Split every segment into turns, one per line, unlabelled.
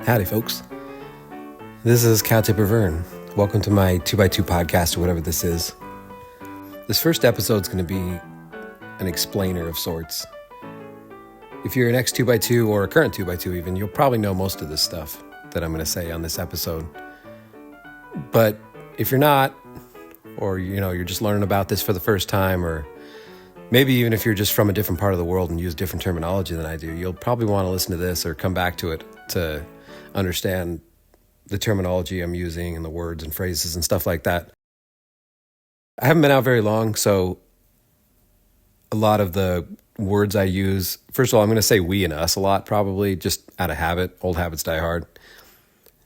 Howdy, folks. This is CowTipper Vern. Welcome to my 2x2 podcast, or whatever this is. This first episode is going to be an explainer of sorts. If you're an ex-2x2 or a current 2x2 even, you'll probably know most of this stuff that I'm going to say on this episode. But if you're not, or you're just learning about this for the first time, or maybe even if you're just from a different part of the world and use different terminology than I do, you'll probably want to listen to this or come back to it to understand the terminology I'm using and the words and phrases and stuff like that. I haven't been out very long, so a lot of the words I use, first of all, I'm going to say we and us a lot, probably just out of habit. Old habits die hard.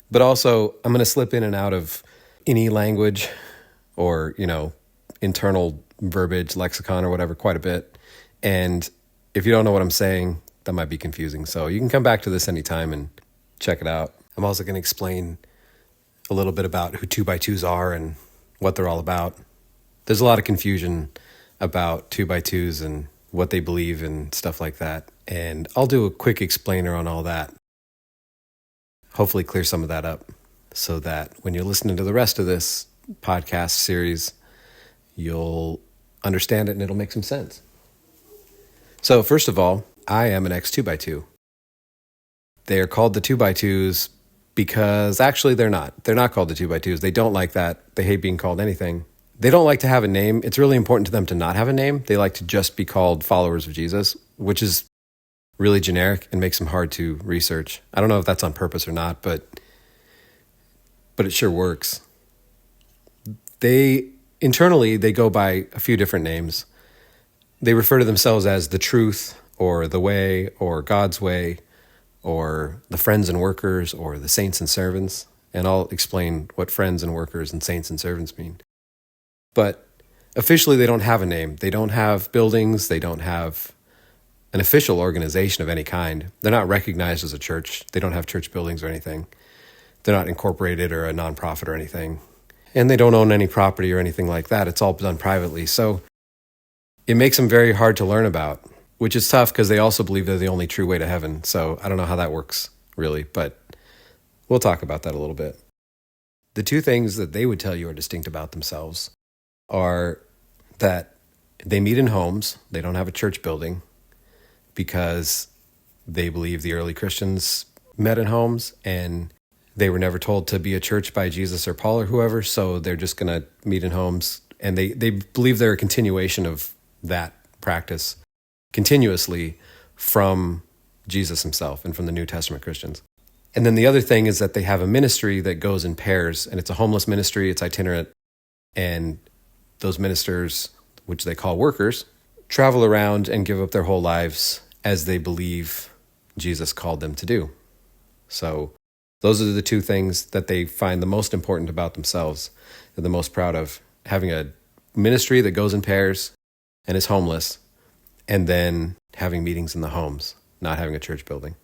But also, I'm going to slip in and out of any language or, internal verbiage, lexicon or whatever quite a bit. And if you don't know what I'm saying, that might be confusing. So you can come back to this anytime and check it out. I'm also going to explain a little bit about who 2x2s are and what they're all about. There's a lot of confusion about 2x2s and what they believe and stuff like that. And I'll do a quick explainer on all that. Hopefully clear some of that up so that when you're listening to the rest of this podcast series, you'll understand it and it'll make some sense. So first of all, I am an ex-2x2. They are called the 2x2s because actually they're not. They're not called the 2x2s. They don't like that. They hate being called anything. They don't like to have a name. It's really important to them to not have a name. They like to just be called followers of Jesus, which is really generic and makes them hard to research. I don't know if that's on purpose or not, but it sure works. Internally, they go by a few different names. They refer to themselves as the truth or the way or God's way or the friends and workers or the saints and servants. And I'll explain what friends and workers and saints and servants mean. But officially, they don't have a name. They don't have buildings. They don't have an official organization of any kind. They're not recognized as a church. They don't have church buildings or anything. They're not incorporated or a nonprofit or anything. And they don't own any property or anything like that. It's all done privately. So it makes them very hard to learn about, which is tough because they also believe they're the only true way to heaven. So I don't know how that works, really, but we'll talk about that a little bit. The two things that they would tell you are distinct about themselves are that they meet in homes. They don't have a church building because they believe the early Christians met in homes and they were never told to be a church by Jesus or Paul or whoever, so they're just going to meet in homes. And they believe they're a continuation of that practice continuously from Jesus himself and from the New Testament Christians. And then the other thing is that they have a ministry that goes in pairs, and it's a homeless ministry, it's itinerant, and those ministers, which they call workers, travel around and give up their whole lives as they believe Jesus called them to do. So those are the two things that they find the most important about themselves. They're the most proud of, having a ministry that goes in pairs and is homeless, and then having meetings in the homes, not having a church building.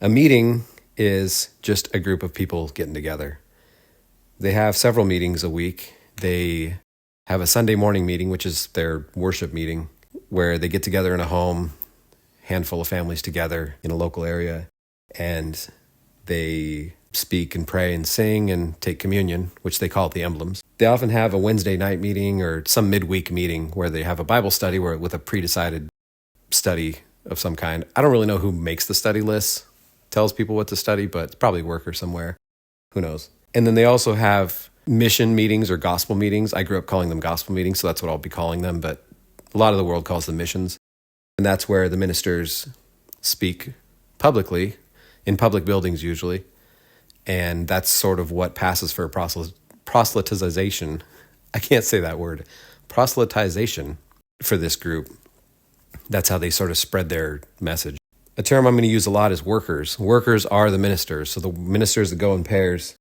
A meeting is just a group of people getting together. They have several meetings a week. They have a Sunday morning meeting, which is their worship meeting, where they get together in a home, handful of families together in a local area, and they speak and pray and sing and take communion, which they call the emblems. They often have a Wednesday night meeting or some midweek meeting where they have a Bible study with a pre-decided study of some kind. I don't really know who makes the study lists, tells people what to study, but it's probably work or somewhere. Who knows? And then they also have mission meetings or gospel meetings. I grew up calling them gospel meetings, so that's what I'll be calling them, but a lot of the world calls them missions. And that's where the ministers speak publicly, in public buildings usually, and that's sort of what passes for proselytization. I can't say that word. Proselytization for this group. That's how they sort of spread their message. A term I'm going to use a lot is workers. Workers are the ministers. So the ministers that go in pairs,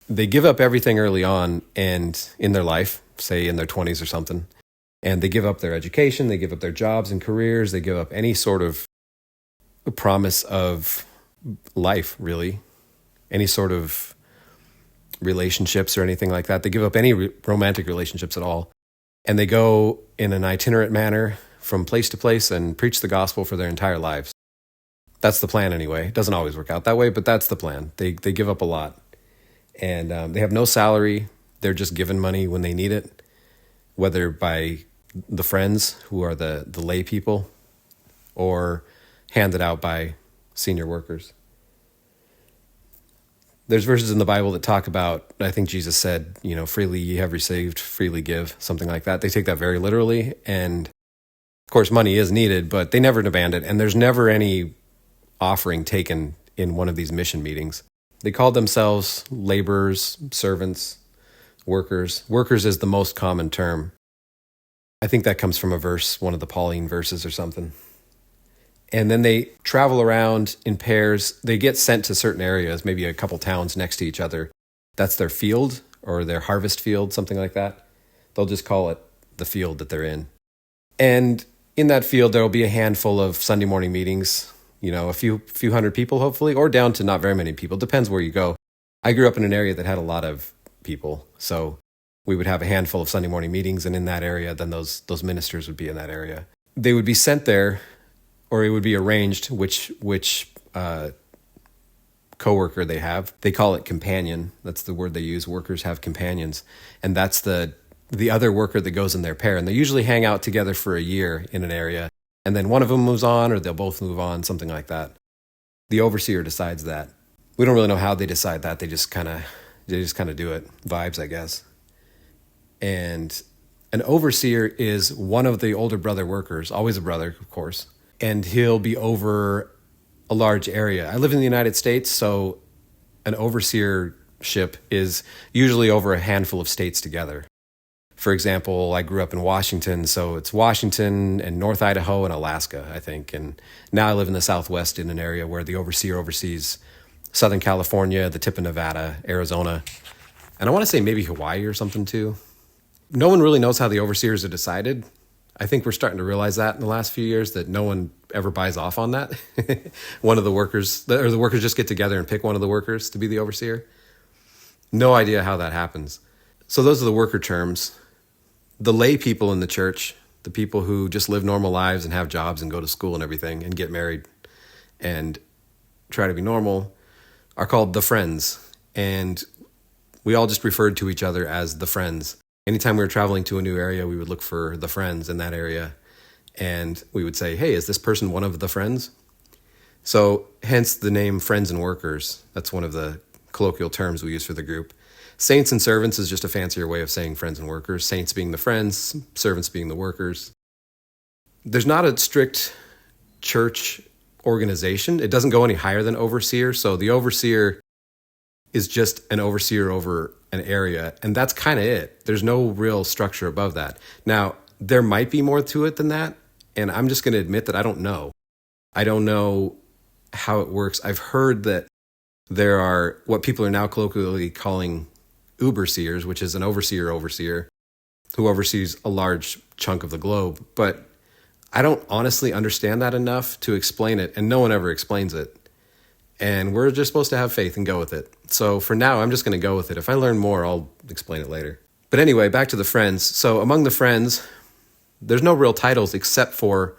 they give up everything early on and in their life, say in their 20s or something, and they give up their education, they give up their jobs and careers, they give up any sort of promise of life, really, any sort of relationships or anything like that. They give up any romantic relationships at all, and they go in an itinerant manner from place to place and preach the gospel for their entire lives. That's the plan anyway. It doesn't always work out that way, but that's the plan. They give up a lot. And they have no salary. They're just given money when they need it, whether by the friends who are the lay people or handed out by senior workers. There's verses in the Bible that talk about, I think Jesus said, freely ye have received, freely give, something like that. They take that very literally. And of course, money is needed, but they never demand it. And there's never any offering taken in one of these mission meetings. They called themselves laborers, servants, workers. Workers is the most common term. I think that comes from a verse, one of the Pauline verses or something. And then they travel around in pairs. They get sent to certain areas, maybe a couple towns next to each other. That's their field or their harvest field, something like that. They'll just call it the field that they're in. And in that field, there will be a handful of Sunday morning meetings, a few hundred people, hopefully, or down to not very many people. Depends where you go. I grew up in an area that had a lot of people. So we would have a handful of Sunday morning meetings, and in that area, then those ministers would be in that area. They would be sent there, or it would be arranged which coworker they have. They call it companion. That's the word they use. Workers have companions. And that's the other worker that goes in their pair. And they usually hang out together for a year in an area. And then one of them moves on, or they'll both move on, something like that. The overseer decides that. We don't really know how they decide that. They just kind of do it. Vibes, I guess. And an overseer is one of the older brother workers, always a brother, of course. And he'll be over a large area. I live in the United States, so an overseership is usually over a handful of states together. For example, I grew up in Washington, so it's Washington and North Idaho and Alaska, I think. And now I live in the Southwest in an area where the overseer oversees Southern California, the tip of Nevada, Arizona, and I want to say maybe Hawaii or something too. No one really knows how the overseers are decided. I think we're starting to realize that in the last few years, that no one ever buys off on that. One of the workers, or the workers just get together and pick one of the workers to be the overseer. No idea how that happens. So those are the worker terms. The lay people in the church, the people who just live normal lives and have jobs and go to school and everything and get married and try to be normal, are called the friends. And we all just referred to each other as the friends. Anytime we were traveling to a new area, we would look for the friends in that area. And we would say, hey, is this person one of the friends? So hence the name friends and workers. That's one of the colloquial terms we use for the group. Saints and servants is just a fancier way of saying friends and workers. Saints being the friends, servants being the workers. There's not a strict church organization. It doesn't go any higher than overseer. So the overseer is just an overseer over an area, and that's kind of it. There's no real structure above that. Now, there might be more to it than that, and I'm just going to admit that I don't know. I don't know how it works. I've heard that there are what people are now colloquially calling uberseers, which is an overseer who oversees a large chunk of the globe. But I don't honestly understand that enough to explain it, and no one ever explains it. And we're just supposed to have faith and go with it. So for now, I'm just going to go with it. If I learn more, I'll explain it later. But anyway, back to the friends. So among the friends, there's no real titles except for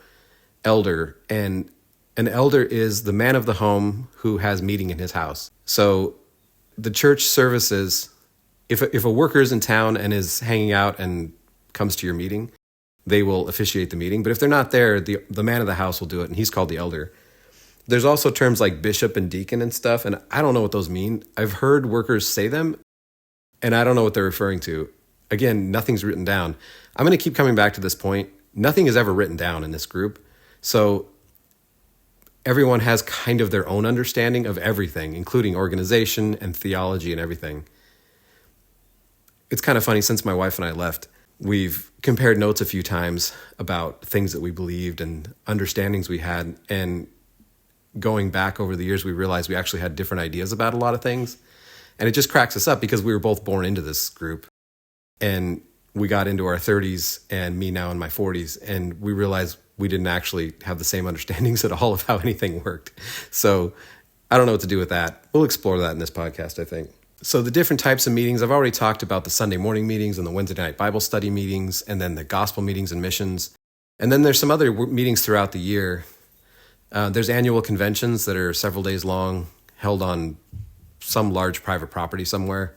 elder. And an elder is the man of the home who has meeting in his house. So the church services, if a worker is in town and is hanging out and comes to your meeting, they will officiate the meeting. But if they're not there, the man of the house will do it, and he's called the elder. There's also terms like bishop and deacon and stuff, and I don't know what those mean. I've heard workers say them, and I don't know what they're referring to. Again, nothing's written down. I'm going to keep coming back to this point. Nothing is ever written down in this group. So everyone has kind of their own understanding of everything, including organization and theology and everything. It's kind of funny, since my wife and I left, we've compared notes a few times about things that we believed and understandings we had, and going back over the years, we realized we actually had different ideas about a lot of things. And it just cracks us up because we were both born into this group. And we got into our 30s, and me now in my 40s, and we realized we didn't actually have the same understandings at all of how anything worked. So I don't know what to do with that. We'll explore that in this podcast, I think. So the different types of meetings, I've already talked about the Sunday morning meetings and the Wednesday night Bible study meetings, and then the gospel meetings and missions. And then there's some other meetings throughout the year. There's annual conventions that are several days long, held on some large private property somewhere,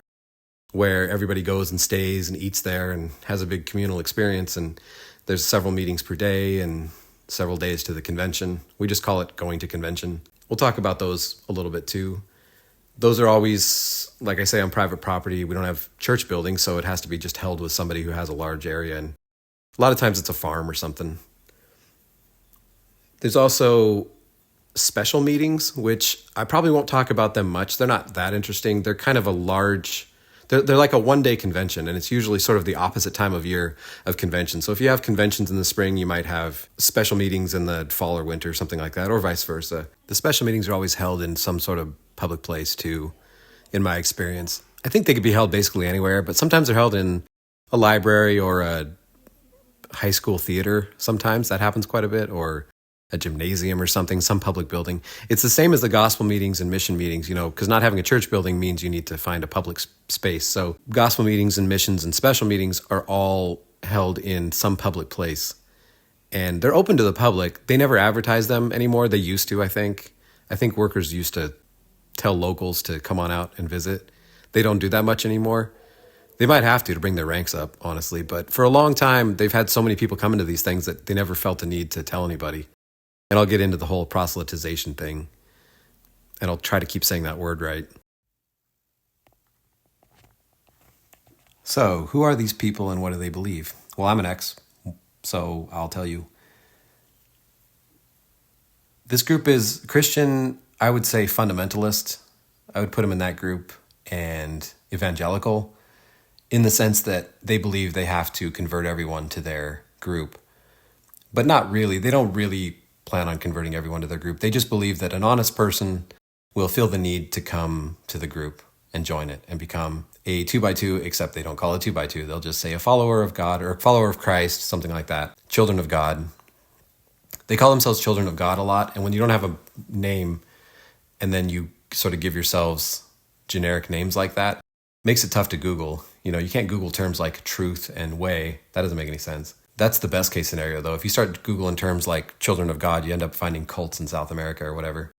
where everybody goes and stays and eats there and has a big communal experience. And there's several meetings per day and several days to the convention. We just call it going to convention. We'll talk about those a little bit too. Those are always, like I say, on private property. We don't have church buildings, so it has to be just held with somebody who has a large area. And a lot of times it's a farm or something. There's also special meetings, which I probably won't talk about them much. They're not that interesting. They're kind of a large... They're like a one-day convention, and it's usually sort of the opposite time of year of convention. So if you have conventions in the spring, you might have special meetings in the fall or winter, something like that, or vice versa. The special meetings are always held in some sort of public place too, in my experience. I think they could be held basically anywhere, but sometimes they're held in a library or a high school theater. Sometimes that happens quite a bit, or a gymnasium or something, some public building. It's the same as the gospel meetings and mission meetings, because not having a church building means you need to find a public space. So gospel meetings and missions and special meetings are all held in some public place. And they're open to the public. They never advertise them anymore. They used to, I think. I think workers used to tell locals to come on out and visit. They don't do that much anymore. They might have to bring their ranks up, honestly. But for a long time, they've had so many people come into these things that they never felt the need to tell anybody. And I'll get into the whole proselytization thing. And I'll try to keep saying that word right. So, who are these people and what do they believe? Well, I'm an ex, so I'll tell you. This group is Christian, I would say fundamentalist. I would put them in that group, and evangelical, in the sense that they believe they have to convert everyone to their group. But not really. They don't really plan on converting everyone to their group. They just believe that an honest person will feel the need to come to the group and join it and become a 2x2, except they don't call it 2x2. They'll just say a follower of God or a follower of Christ, something like that. Children of God. They call themselves children of God a lot. And when you don't have a name and then you sort of give yourselves generic names like that, makes it tough to Google. You can't Google terms like truth and way. That doesn't make any sense. That's the best case scenario, though. If you start Googling terms like children of God, you end up finding cults in South America or whatever.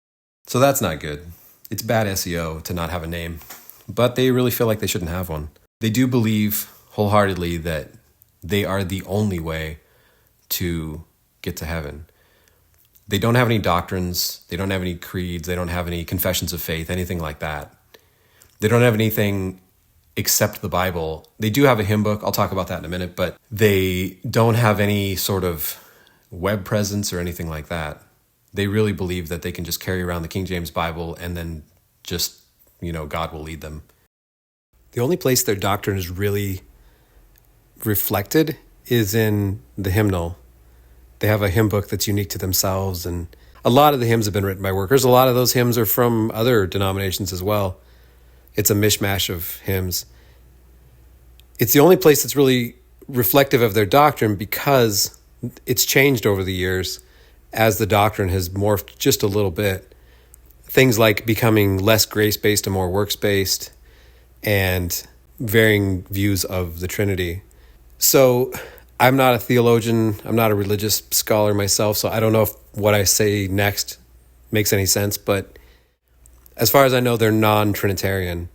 So that's not good. It's bad SEO to not have a name. But they really feel like they shouldn't have one. They do believe wholeheartedly that they are the only way to get to heaven. They don't have any doctrines. They don't have any creeds. They don't have any confessions of faith, anything like that. They don't have anything except the Bible. They do have a hymn book. I'll talk about that in a minute, but they don't have any sort of web presence or anything like that. They really believe that they can just carry around the King James Bible and then just, God will lead them. The only place their doctrine is really reflected is in the hymnal. They have a hymn book that's unique to themselves, and a lot of the hymns have been written by workers. A lot of those hymns are from other denominations as well. It's a mishmash of hymns. It's the only place that's really reflective of their doctrine because it's changed over the years as the doctrine has morphed just a little bit. Things like becoming less grace-based and more works-based, and varying views of the Trinity. So I'm not a theologian. I'm not a religious scholar myself, so I don't know if what I say next makes any sense, but as far as I know, they're non-Trinitarian.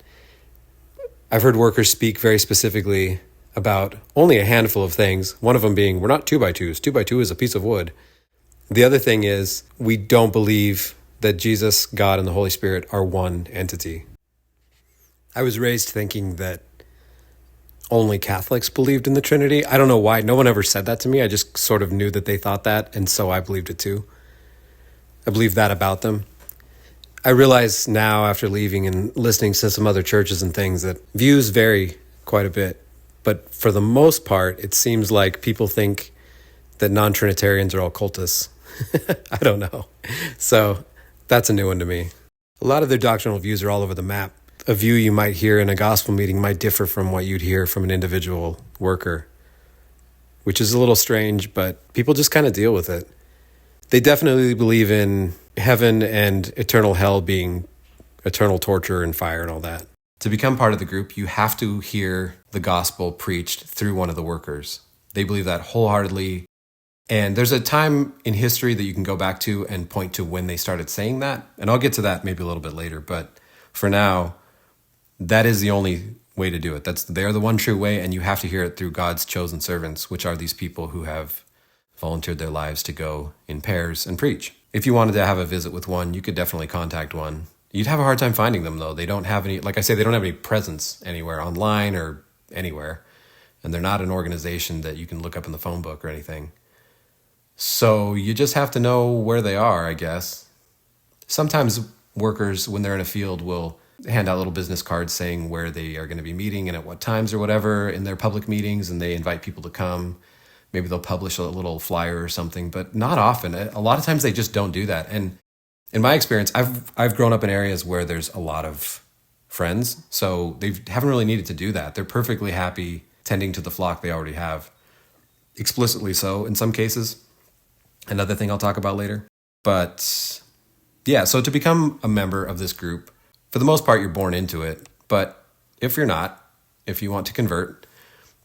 I've heard workers speak very specifically about only a handful of things, one of them being, we're not 2x2s. 2x2 is a piece of wood. The other thing is, we don't believe that Jesus, God, and the Holy Spirit are one entity. I was raised thinking that only Catholics believed in the Trinity. I don't know why. No one ever said that to me. I just sort of knew that they thought that, and so I believed it too. I believed that about them. I realize now, after leaving and listening to some other churches and things, that views vary quite a bit. But for the most part, it seems like people think that non-Trinitarians are all cultists. I don't know. So that's a new one to me. A lot of their doctrinal views are all over the map. A view you might hear in a gospel meeting might differ from what you'd hear from an individual worker, which is a little strange, but people just kind of deal with it. They definitely believe in heaven and eternal hell being eternal torture and fire and all that. To become part of the group, you have to hear the gospel preached through one of the workers. They believe that wholeheartedly. And there's a time in history that you can go back to and point to when they started saying that. And I'll get to that maybe a little bit later. But for now, that is the only way to do it. They're the one true way, and you have to hear it through God's chosen servants, which are these people who have volunteered their lives to go in pairs and preach. If you wanted to have a visit with one, you could definitely contact one. You'd have a hard time finding them, though. They don't have any, like I say, they don't have any presence anywhere online or anywhere. And they're not an organization that you can look up in the phone book or anything. So you just have to know where they are, I guess. Sometimes workers, when they're in a field, will hand out little business cards saying where they are going to be meeting and at what times or whatever in their public meetings, and they invite people to come. Maybe they'll publish a little flyer or something, but not often. A lot of times they just don't do that. And in my experience, I've grown up in areas where there's a lot of friends, so they haven't really needed to do that. They're perfectly happy tending to the flock they already have, explicitly so in some cases. Another thing I'll talk about later. But yeah, so to become a member of this group, for the most part, you're born into it. But if you're not, if you want to convert,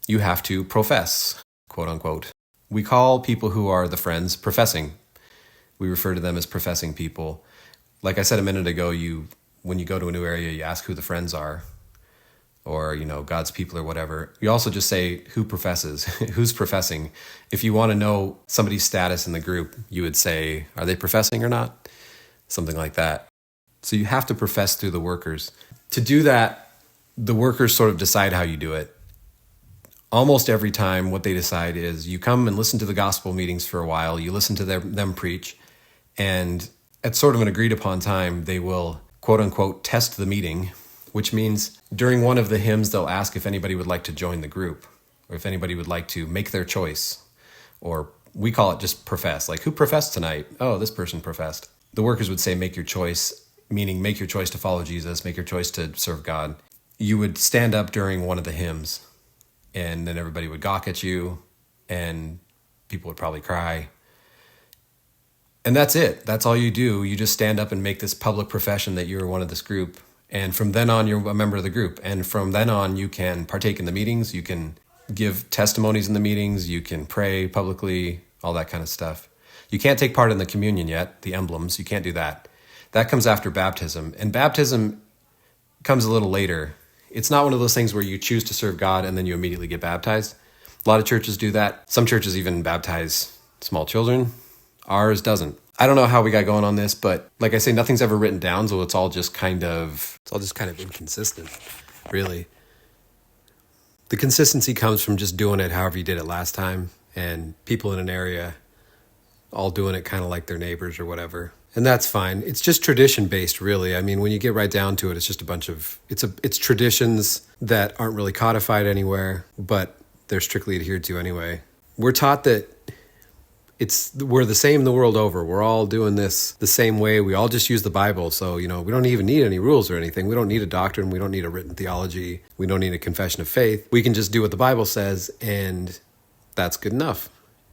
you have to profess, quote unquote. We call people who are the friends professing. We refer to them as professing people. Like I said a minute ago, when you go to a new area, you ask who the friends are, or, God's people or whatever. You also just say who professes, who's professing. If you want to know somebody's status in the group, you would say, are they professing or not? Something like that. So you have to profess through the workers. To do that, the workers sort of decide how you do it. Almost every time what they decide is you come and listen to the gospel meetings for a while, you listen to them preach, and at sort of an agreed upon time, they will, quote unquote, test the meeting, which means during one of the hymns, they'll ask if anybody would like to join the group, or if anybody would like to make their choice, or we call it just profess. Like, who professed tonight? Oh, this person professed. The workers would say, make your choice, meaning make your choice to follow Jesus, make your choice to serve God. You would stand up during one of the hymns, and then everybody would gawk at you, and people would probably cry. And that's it. That's all you do. You just stand up and make this public profession that you're one of this group. And from then on, you're a member of the group. And from then on, you can partake in the meetings. You can give testimonies in the meetings. You can pray publicly, all that kind of stuff. You can't take part in the communion yet, the emblems. You can't do that. That comes after baptism. And baptism comes a little later. It's not one of those things where you choose to serve God and then you immediately get baptized. A lot of churches do that. Some churches even baptize small children. Ours doesn't. I don't know how we got going on this, but like I say, nothing's ever written down, so it's all just kind of inconsistent, really. The consistency comes from just doing it however you did it last time, and people in an area all doing it kind of like their neighbors or whatever. And that's fine. It's just tradition-based, really. I mean, when you get right down to it, it's just a bunch of, it's traditions that aren't really codified anywhere, but they're strictly adhered to anyway. We're taught that we're the same the world over. We're all doing this the same way. We all just use the Bible. So, we don't even need any rules or anything. We don't need a doctrine. We don't need a written theology. We don't need a confession of faith. We can just do what the Bible says, and that's good enough.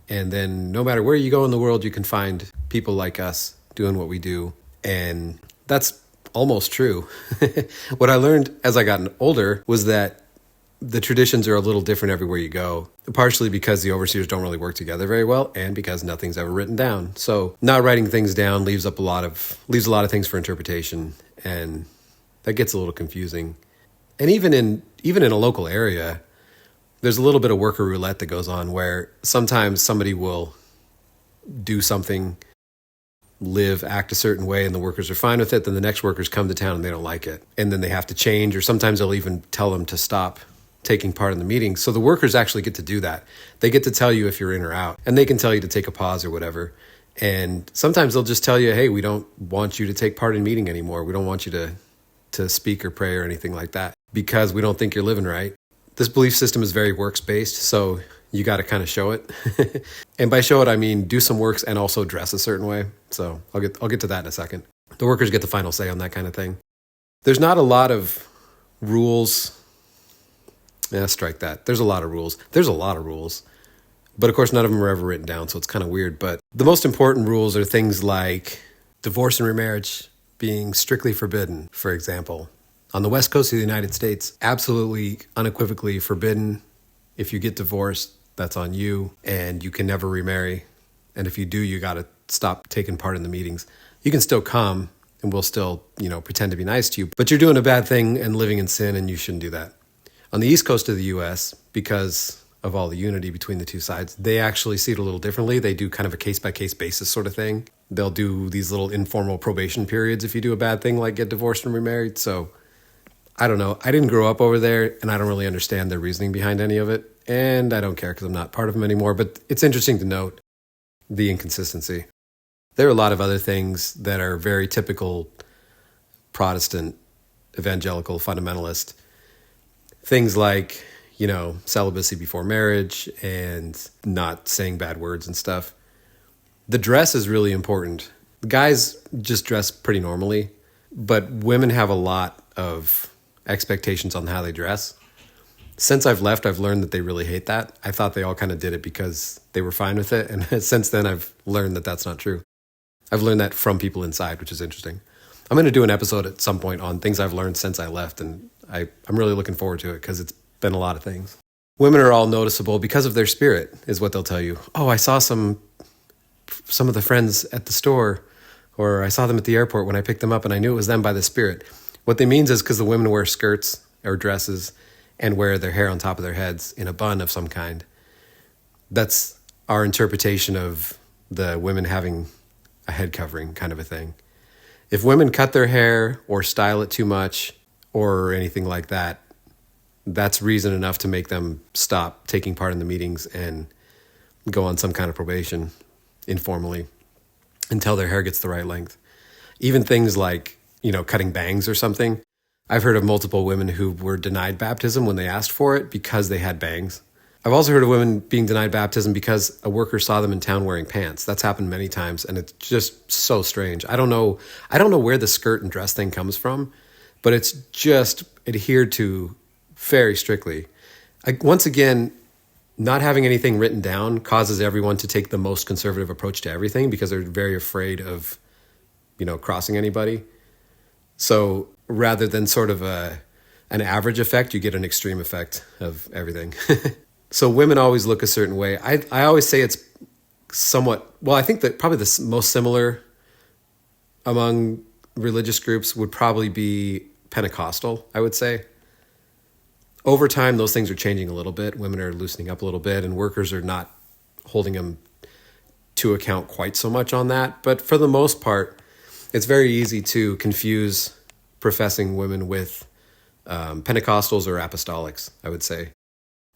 And then no matter where you go in the world, you can find people like us doing what we do. And that's almost true. What I learned as I got older was that the traditions are a little different everywhere you go, partially because the overseers don't really work together very well, and because nothing's ever written down. So not writing things down leaves a lot of things for interpretation, and that gets a little confusing. And even in a local area, there's a little bit of worker roulette that goes on where sometimes somebody will do something, act a certain way, and the workers are fine with it. Then the next workers come to town and they don't like it, and then they have to change, or sometimes they'll even tell them to stop taking part in the meeting. So the workers actually get to do that. They get to tell you if you're in or out, and they can tell you to take a pause or whatever. And sometimes they'll just tell you, hey, we don't want you to take part in meeting anymore. We don't want you to speak or pray or anything like that because we don't think you're living right. This belief system is very works-based, so you got to kind of show it. And by show it, I mean do some works and also dress a certain way. So I'll get to that in a second. The workers get the final say on that kind of thing. There's not a lot of rules. Yeah, strike that. There's a lot of rules. But of course, none of them are ever written down, so it's kind of weird. But the most important rules are things like divorce and remarriage being strictly forbidden, for example. On the West Coast of the United States, absolutely unequivocally forbidden. If you get divorced, that's on you, and you can never remarry. And if you do, you got to stop taking part in the meetings. You can still come and we'll still, pretend to be nice to you, but you're doing a bad thing and living in sin, and you shouldn't do that. On the East Coast of the US, because of all the unity between the two sides, they actually see it a little differently. They do kind of a case-by-case basis sort of thing. They'll do these little informal probation periods if you do a bad thing, like get divorced and remarried. So I don't know. I didn't grow up over there, and I don't really understand their reasoning behind any of it. And I don't care because I'm not part of them anymore. But it's interesting to note the inconsistency. There are a lot of other things that are very typical Protestant, evangelical, fundamentalist. Things like, celibacy before marriage and not saying bad words and stuff. The dress is really important. Guys just dress pretty normally, but women have a lot of expectations on how they dress. Since I've left, I've learned that they really hate that. I thought they all kind of did it because they were fine with it. And since then, I've learned that that's not true. I've learned that from people inside, which is interesting. I'm going to do an episode at some point on things I've learned since I left, and I'm really looking forward to it because it's been a lot of things. Women are all noticeable because of their spirit, is what they'll tell you. Oh, I saw some of the friends at the store, or I saw them at the airport when I picked them up, and I knew it was them by the spirit. What they means is because the women wear skirts or dresses and wear their hair on top of their heads in a bun of some kind. That's our interpretation of the women having a head covering kind of a thing. If women cut their hair or style it too much or anything like that, that's reason enough to make them stop taking part in the meetings and go on some kind of probation informally until their hair gets the right length. Even things like, cutting bangs or something. I've heard of multiple women who were denied baptism when they asked for it because they had bangs. I've also heard of women being denied baptism because a worker saw them in town wearing pants. That's happened many times, and it's just so strange. I don't know where the skirt and dress thing comes from, but it's just adhered to very strictly. Once again, not having anything written down causes everyone to take the most conservative approach to everything because they're very afraid of, crossing anybody. So rather than sort of an average effect, you get an extreme effect of everything. So women always look a certain way. I always say it's somewhat, well, I think that probably the most similar among religious groups would probably be Pentecostal, I would say. Over time, those things are changing a little bit. Women are loosening up a little bit, and workers are not holding them to account quite so much on that. But for the most part, it's very easy to confuse professing women with Pentecostals or apostolics, I would say.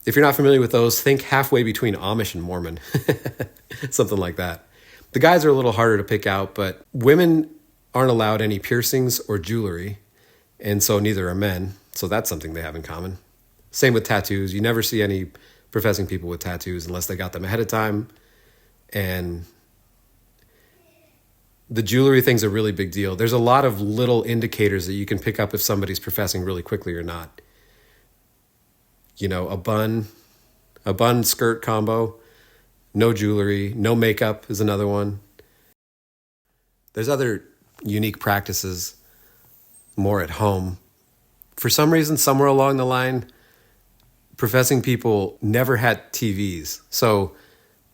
If you're not familiar with those, think halfway between Amish and Mormon, something like that. The guys are a little harder to pick out, but women aren't allowed any piercings or jewelry, and so neither are men. So that's something they have in common. Same with tattoos. You never see any professing people with tattoos unless they got them ahead of time. And the jewelry thing's a really big deal. There's a lot of little indicators that you can pick up if somebody's professing really quickly or not. A bun skirt combo, no jewelry, no makeup is another one. There's other unique practices more at home. For some reason, somewhere along the line, professing people never had TVs. So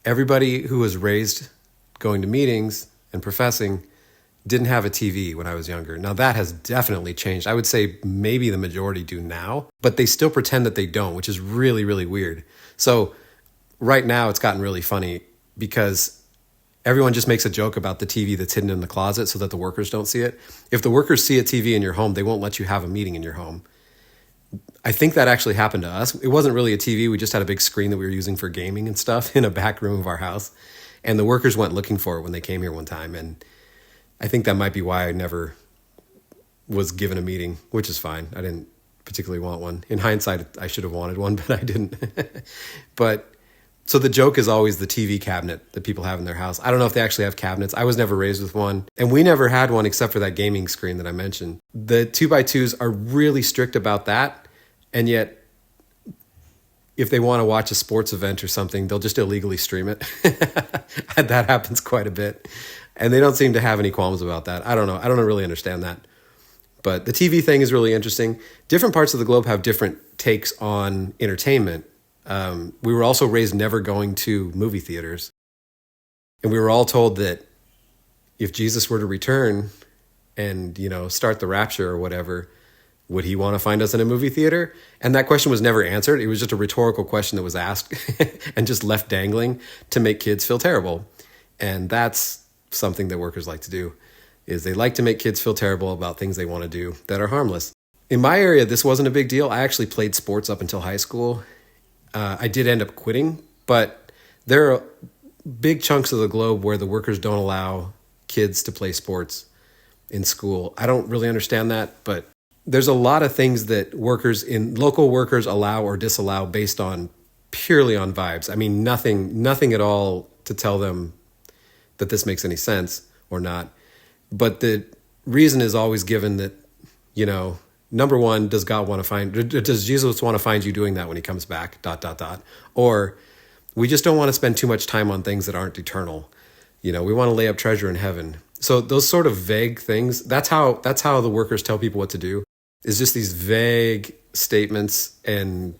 everybody who was raised going to meetings and professing didn't have a TV when I was younger. Now that has definitely changed. I would say maybe the majority do now, but they still pretend that they don't, which is really, really weird. So right now it's gotten really funny because everyone just makes a joke about the TV that's hidden in the closet so that the workers don't see it. If the workers see a TV in your home, they won't let you have a meeting in your home. I think that actually happened to us. It wasn't really a TV. We just had a big screen that we were using for gaming and stuff in a back room of our house. And the workers went looking for it when they came here one time. And I think that might be why I never was given a meeting, which is fine. I didn't particularly want one. In hindsight, I should have wanted one, but I didn't. But so the joke is always the TV cabinet that people have in their house. I don't know if they actually have cabinets. I was never raised with one. And we never had one except for that gaming screen that I mentioned. The 2x2s are really strict about that. And yet, if they want to watch a sports event or something, they'll just illegally stream it. That happens quite a bit. And they don't seem to have any qualms about that. I don't know. I don't really understand that. But the TV thing is really interesting. Different parts of the globe have different takes on entertainment. We were also raised never going to movie theaters. And we were all told that if Jesus were to return and, start the rapture or whatever, would he want to find us in a movie theater? And that question was never answered. It was just a rhetorical question that was asked and just left dangling to make kids feel terrible. And that's something that workers like to do, is they like to make kids feel terrible about things they want to do that are harmless. In my area, this wasn't a big deal. I actually played sports up until high school. I did end up quitting, but there are big chunks of the globe where the workers don't allow kids to play sports in school. I don't really understand that, but there's a lot of things that local workers allow or disallow based on purely on vibes. I mean, nothing at all to tell them that this makes any sense or not. But the reason is always given that, number one, does Jesus want to find you doing that when he comes back, ... Or we just don't want to spend too much time on things that aren't eternal. We want to lay up treasure in heaven. So those sort of vague things, that's how the workers tell people what to do, is just these vague statements and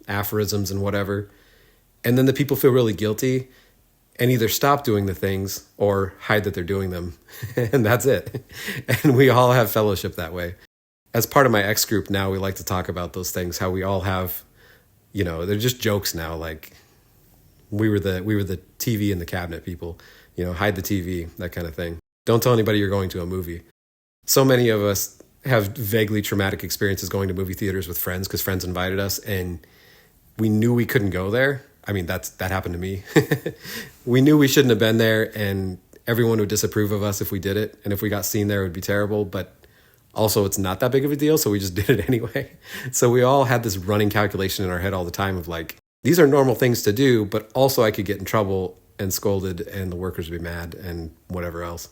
aphorisms and whatever. And then the people feel really guilty and either stop doing the things or hide that they're doing them. And that's it. And we all have fellowship that way. As part of my X group now, we like to talk about those things, how we all have, they're just jokes now. Like we were the TV in the cabinet people, hide the TV, that kind of thing. Don't tell anybody you're going to a movie. So many of us have vaguely traumatic experiences going to movie theaters with friends because friends invited us and we knew we couldn't go there. I mean, that happened to me. We knew we shouldn't have been there and everyone would disapprove of us if we did it. And if we got seen there, it would be terrible. But also, it's not that big of a deal, so we just did it anyway. So we all had this running calculation in our head all the time of like, these are normal things to do, but also I could get in trouble and scolded and the workers would be mad and whatever else.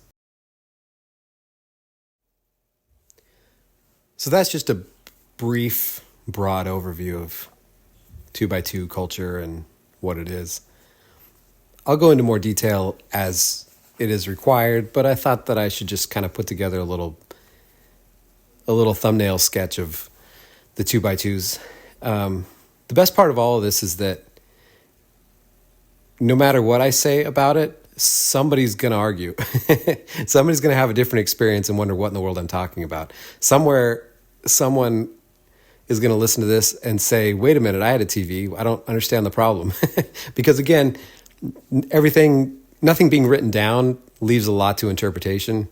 So that's just a brief, broad overview of 2x2 culture and what it is. I'll go into more detail as it is required, but I thought that I should just kind of put together a little thumbnail sketch of the 2x2s. The best part of all of this is that no matter what I say about it, somebody's going to argue. Somebody's going to have a different experience and wonder what in the world I'm talking about. Somewhere, someone is going to listen to this and say, wait a minute, I had a TV. I don't understand the problem. Because again, nothing being written down leaves a lot to interpretation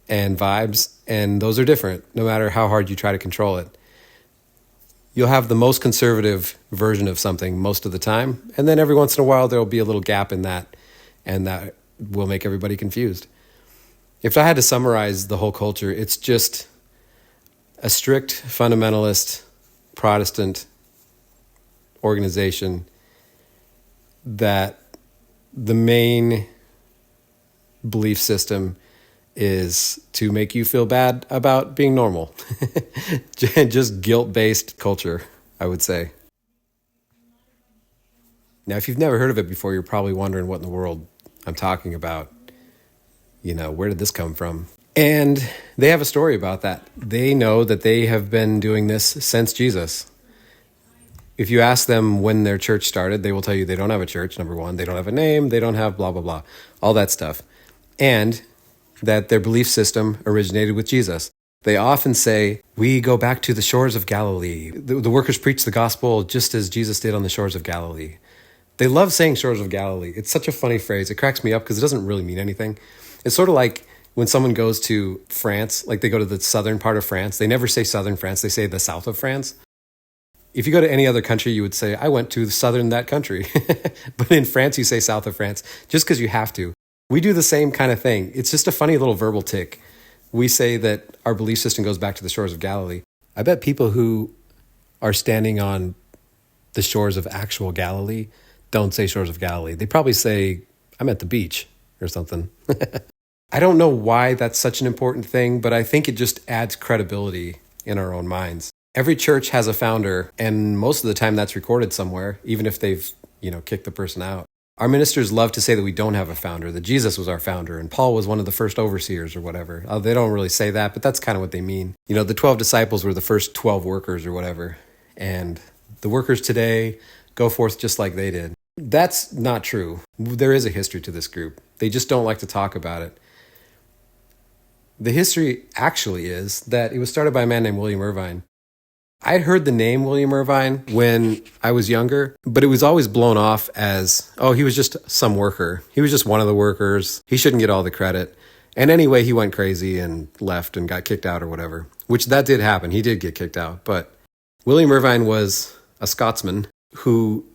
and vibes, and those are different no matter how hard you try to control it. You'll have the most conservative version of something most of the time, and then every once in a while there'll be a little gap in that, and that will make everybody confused. If I had to summarize the whole culture, it's just a strict fundamentalist Protestant organization that the main belief system is to make you feel bad about being normal. Just guilt-based culture, I would say. Now, if you've never heard of it before, you're probably wondering what in the world I'm talking about. Where did this come from? And they have a story about that. They know that they have been doing this since Jesus. If you ask them when their church started, they will tell you they don't have a church, number one. They don't have a name. They don't have blah, blah, blah. All that stuff. And that their belief system originated with Jesus. They often say, we go back to the shores of Galilee. The workers preach the gospel just as Jesus did on the shores of Galilee. They love saying shores of Galilee. It's such a funny phrase. It cracks me up because it doesn't really mean anything. It's sort of like when someone goes to France, like they go to the southern part of France, they never say southern France, they say the south of France. If you go to any other country, you would say, I went to the southern that country. But in France, you say south of France, just because you have to. We do the same kind of thing. It's just a funny little verbal tick. We say that our belief system goes back to the shores of Galilee. I bet people who are standing on the shores of actual Galilee don't say shores of Galilee. They probably say, I'm at the beach or something. I don't know why that's such an important thing, but I think it just adds credibility in our own minds. Every church has a founder, and most of the time that's recorded somewhere, even if they've, kicked the person out. Our ministers love to say that we don't have a founder, that Jesus was our founder, and Paul was one of the first overseers or whatever. They don't really say that, but that's kind of what they mean. The 12 disciples were the first 12 workers or whatever, and the workers today go forth just like they did. That's not true. There is a history to this group. They just don't like to talk about it. The history actually is that it was started by a man named William Irvine. I'd heard the name William Irvine when I was younger, but it was always blown off as, oh, he was just some worker. He was just one of the workers. He shouldn't get all the credit. And anyway, he went crazy and left and got kicked out or whatever, which that did happen. He did get kicked out. But William Irvine was a Scotsman who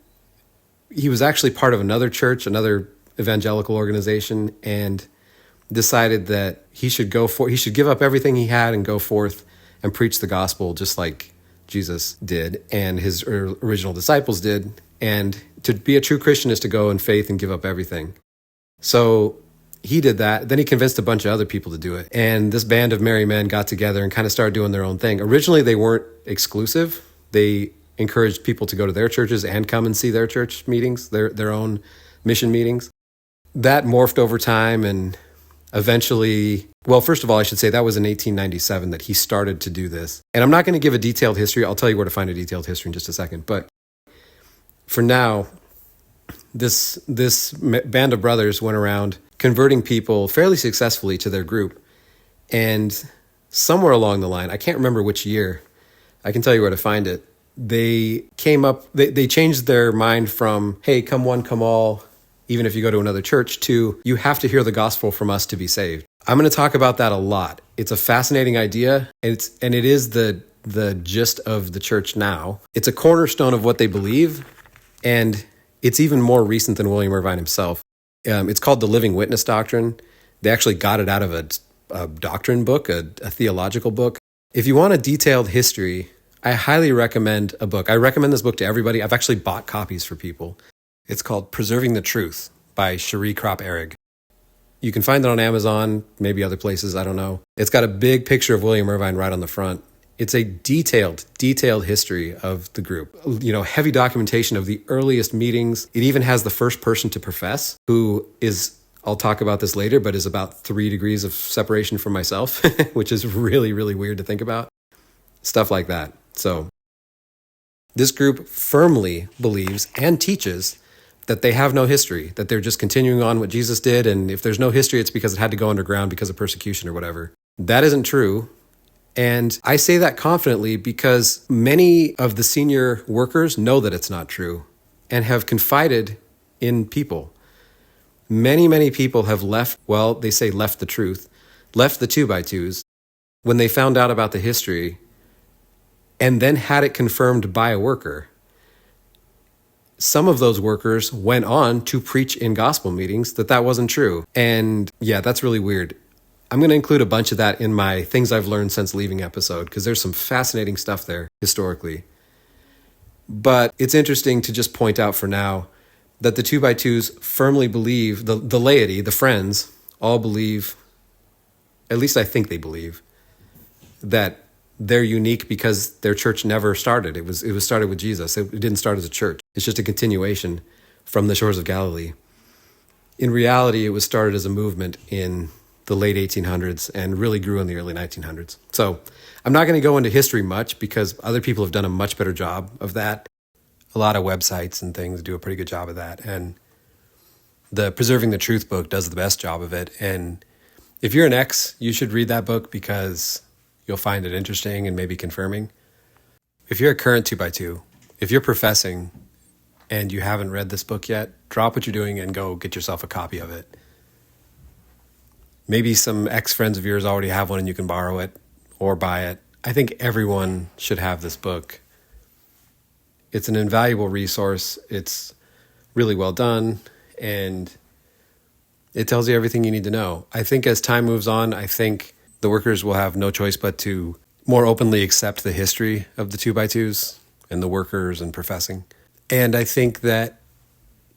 he was actually part of another church, another evangelical organization, and decided that he should give up everything he had and go forth and preach the gospel just like Jesus did and his original disciples did. And to be a true Christian is to go in faith and give up everything. So he did that. Then he convinced a bunch of other people to do it. And this band of merry men got together and kind of started doing their own thing. Originally, they weren't exclusive. They encouraged people to go to their churches and come and see their church meetings, their own mission meetings. That morphed over time and eventually, well, first of all, I should say that was in 1897 that he started to do this. And I'm not going to give a detailed history. I'll tell you where to find a detailed history in just a second. But for now, this band of brothers went around converting people fairly successfully to their group. And somewhere along the line, I can't remember which year, I can tell you where to find it. They changed their mind from, hey, come one, come all, even if you go to another church, to you have to hear the gospel from us to be saved. I'm going to talk about that a lot. It's a fascinating idea, and it is the gist of the church now. It's a cornerstone of what they believe, and it's even more recent than William Irvine himself. It's called the Living Witness Doctrine. They actually got it out of a doctrine book, a theological book. If you want a detailed history, I highly recommend a book. I recommend this book to everybody. I've actually bought copies for people. It's called Preserving the Truth by Cherie Kropp-Ehrig. You can find it on Amazon, maybe other places, I don't know. It's got a big picture of William Irvine right on the front. It's a detailed history of the group. Heavy documentation of the earliest meetings. It even has the first person to profess, who is, I'll talk about this later, but is about 3 degrees of separation from myself, which is really, really weird to think about. Stuff like that. So this group firmly believes and teaches that they have no history, that they're just continuing on what Jesus did, and if there's no history, it's because it had to go underground because of persecution or whatever. That isn't true. And I say that confidently because many of the senior workers know that it's not true and have confided in people. Many, many people have left the truth, left the 2x2s when they found out about the history and then had it confirmed by a worker. Some of those workers went on to preach in gospel meetings that wasn't true. And yeah, that's really weird. I'm going to include a bunch of that in my things I've learned since leaving episode, because there's some fascinating stuff there historically. But it's interesting to just point out for now that the 2x2s firmly believe, the laity, the friends, all believe, at least I think they believe, that they're unique because their church never started. It was started with Jesus. It didn't start as a church. It's just a continuation from the shores of Galilee. In reality, it was started as a movement in the late 1800s and really grew in the early 1900s. So I'm not going to go into history much because other people have done a much better job of that. A lot of websites and things do a pretty good job of that. And the Preserving the Truth book does the best job of it. And if you're an ex, you should read that book because you'll find it interesting and maybe confirming. If you're a current 2x2, if you're professing and you haven't read this book yet, drop what you're doing and go get yourself a copy of it. Maybe some ex-friends of yours already have one and you can borrow it or buy it. I think everyone should have this book. It's an invaluable resource. It's really well done, and it tells you everything you need to know. I think as time moves on, I think the workers will have no choice but to more openly accept the history of the 2x2s and the workers and professing. And I think that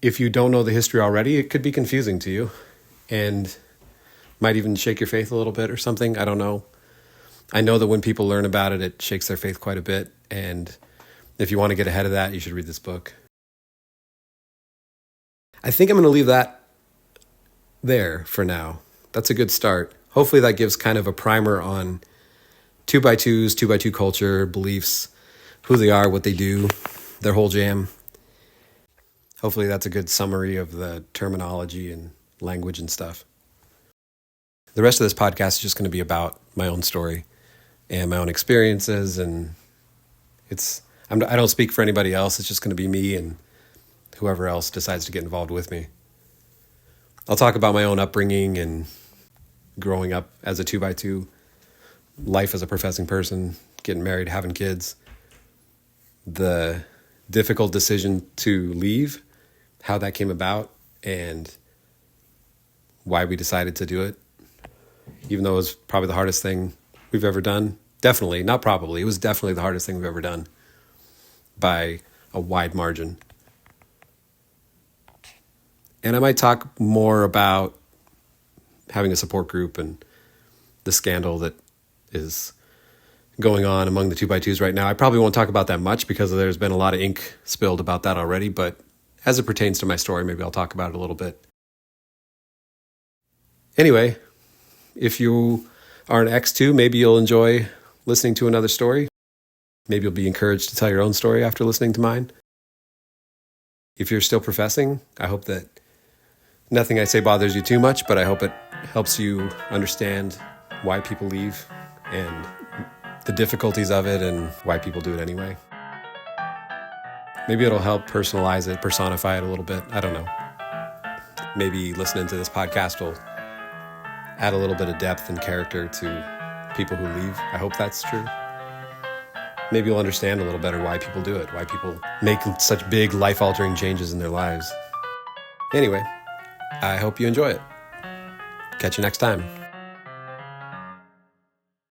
if you don't know the history already, it could be confusing to you and might even shake your faith a little bit or something. I don't know. I know that when people learn about it, it shakes their faith quite a bit. And if you want to get ahead of that, you should read this book. I think I'm going to leave that there for now. That's a good start. Hopefully that gives kind of a primer on 2x2s, 2x2 culture, beliefs, who they are, what they do, their whole jam. Hopefully that's a good summary of the terminology and language and stuff. The rest of this podcast is just going to be about my own story and my own experiences, and I don't speak for anybody else. It's just going to be me and whoever else decides to get involved with me. I'll talk about my own upbringing and growing up as a 2x2, life as a professing person, getting married, having kids, the difficult decision to leave, how that came about, and why we decided to do it. Even though it was probably the hardest thing we've ever done. Definitely, not probably, it was definitely the hardest thing we've ever done by a wide margin. And I might talk more about having a support group and the scandal that is going on among the 2x2s right now. I probably won't talk about that much because there's been a lot of ink spilled about that already, but as it pertains to my story, maybe I'll talk about it a little bit. Anyway, if you are an X2, maybe you'll enjoy listening to another story. Maybe you'll be encouraged to tell your own story after listening to mine. If you're still professing, I hope that nothing I say bothers you too much, but I hope it helps you understand why people leave and the difficulties of it and why people do it anyway. Maybe it'll help personalize it, personify it a little bit. I don't know. Maybe listening to this podcast will add a little bit of depth and character to people who leave. I hope that's true. Maybe you'll understand a little better why people do it, why people make such big life-altering changes in their lives. Anyway, I hope you enjoy it. Catch you next time.